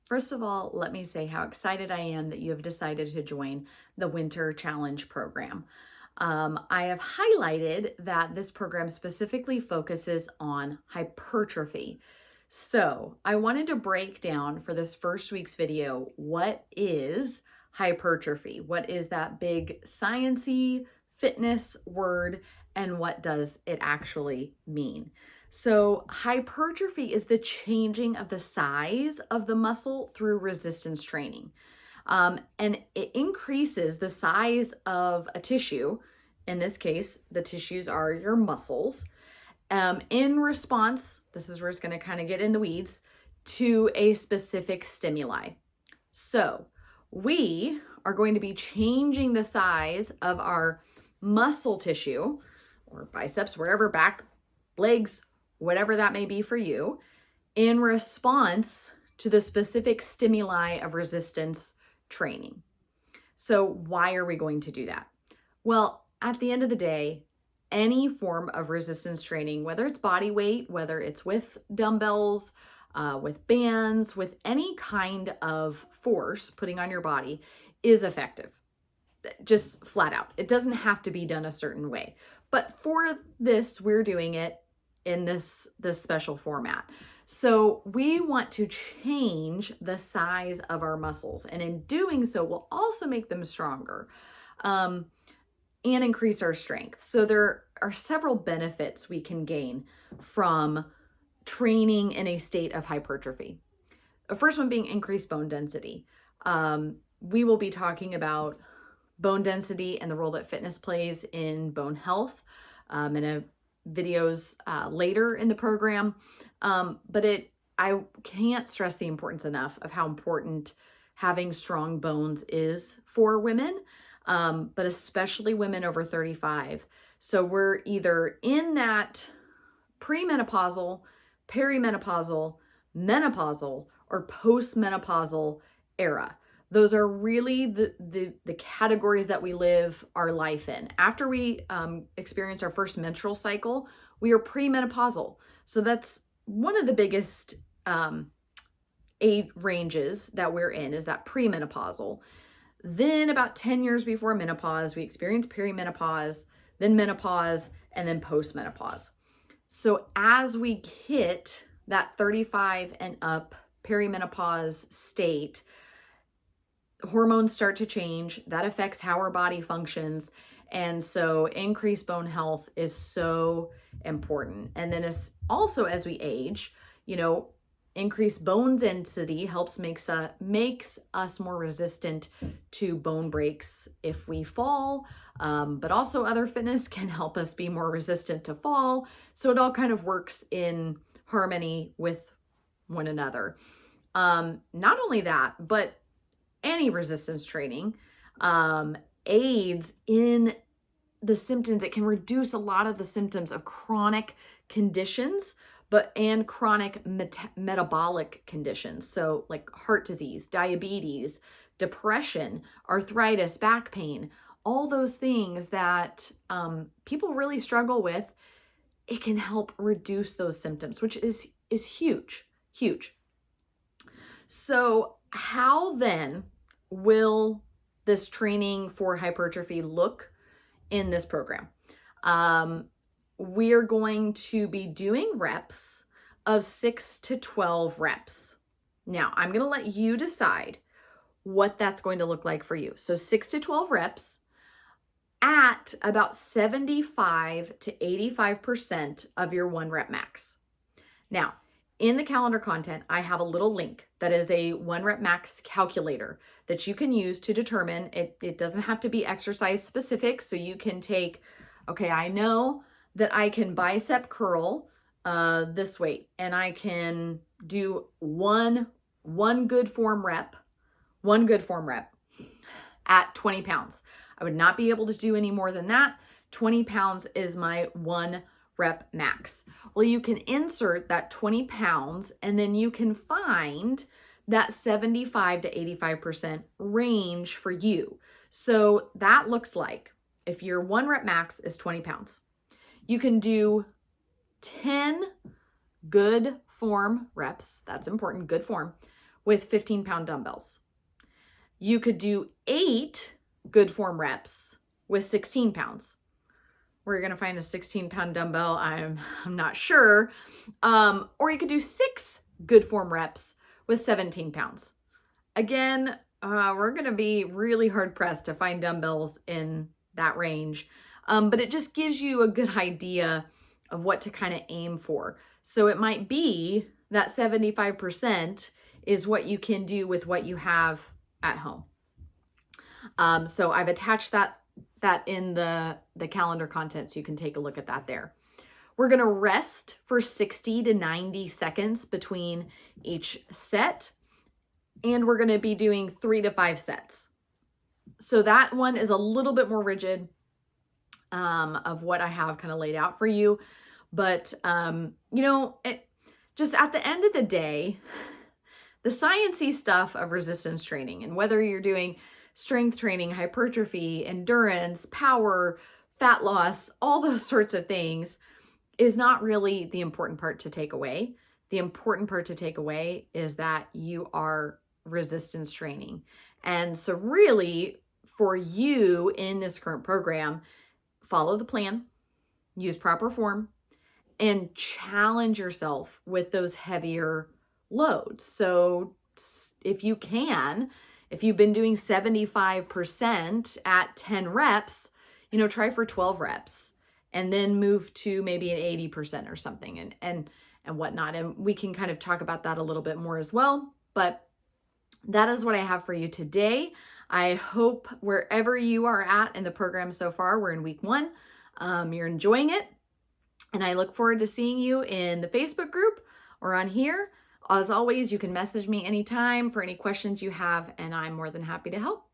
First of all, let me say how excited I am that you have decided to join the Winter Challenge program. I have highlighted that this program specifically focuses on hypertrophy. So I wanted to break down for this first week's video, what is hypertrophy? What is that big sciencey fitness word, and what does it actually mean? So hypertrophy is the changing of the size of the muscle through resistance training. And it increases the size of a tissue. In this case, the tissues are your muscles. In response, this is where it's going to kind of get in the weeds, to a specific stimuli. So we are going to be changing the size of our muscle tissue or biceps, wherever, back, legs, whatever that may be for you, in response to the specific stimuli of resistance training. So why are we going to do that? Well, at the end of the day, any form of resistance training, whether it's body weight, whether it's with dumbbells, with bands, with any kind of force putting on your body, is effective. Just flat out. It doesn't have to be done a certain way. But for this, we're doing it in this special format. So we want to change the size of our muscles. And in doing so, we'll also make them stronger and increase our strength. So there are several benefits we can gain from training in a state of hypertrophy. The first one being increased bone density. We will be talking about bone density and the role that fitness plays in bone health in videos later in the program. But I can't stress the importance enough of how important having strong bones is for women, but especially women over 35. So we're either in that premenopausal, perimenopausal, menopausal, or postmenopausal era. Those are really the categories that we live our life in. After we experience our first menstrual cycle, we are premenopausal. So that's one of the biggest age ranges that we're in, is that premenopausal. Then about 10 years before menopause, we experience perimenopause, then menopause, and then postmenopause. So as we hit that 35 and up perimenopause state, hormones start to change. That affects how our body functions. And so increased bone health is so important. And then as we age, increased bone density makes us more resistant to bone breaks if we fall. But also other fitness can help us be more resistant to fall. So it all kind of works in harmony with one another. Not only that, but any resistance training aids in the symptoms. It can reduce a lot of the symptoms of chronic conditions, and chronic metabolic conditions. So like heart disease, diabetes, depression, arthritis, back pain, all those things that people really struggle with. It can help reduce those symptoms, which is huge, huge. So how then will this training for hypertrophy look in this program? We're going to be doing reps of 6 to 12 reps. Now, I'm going to let you decide what that's going to look like for you. So 6 to 12 reps at about 75 to 85% of your 1 rep max. Now, in the calendar content, I have a little link that is a 1 rep max calculator that you can use to determine. It doesn't have to be exercise specific. So you can take, okay, I know that I can bicep curl this weight, and I can do one good form rep at 20 pounds. I would not be able to do any more than that. 20 pounds is my 1 rep max. Well, you can insert that 20 pounds, and then you can find that 75 to 85% range for you. So that looks like, if your 1 rep max is 20 pounds, you can do 10 good form reps. That's important, good form, with 15-pound dumbbells. You could do 8 good form reps with 16 pounds. Where you're going to find a 16-pound dumbbell, I'm not sure. Or you could do 6 good form reps with 17 pounds. Again, we're going to be really hard pressed to find dumbbells in that range. But it just gives you a good idea of what to kind of aim for. So it might be that 75% is what you can do with what you have at home. So I've attached that in the calendar content, so you can take a look at that there. We're going to rest for 60 to 90 seconds between each set, and we're going to be doing 3 to 5 sets. So that one is a little bit more rigid of what I have kind of laid out for you. But, just at the end of the day, the sciencey stuff of resistance training, and whether you're doing strength training, hypertrophy, endurance, power, fat loss, all those sorts of things, is not really the important part to take away. The important part to take away is that you are resistance training. And so really, for you in this current program, follow the plan, use proper form, and challenge yourself with those heavier loads. So if you can, if you've been doing 75% at 10 reps, try for 12 reps and then move to maybe an 80% or something and whatnot. And we can kind of talk about that a little bit more as well. But that is what I have for you today. I hope wherever you are at in the program so far, we're in week 1, you're enjoying it. And I look forward to seeing you in the Facebook group or on here. As always, you can message me anytime for any questions you have, and I'm more than happy to help.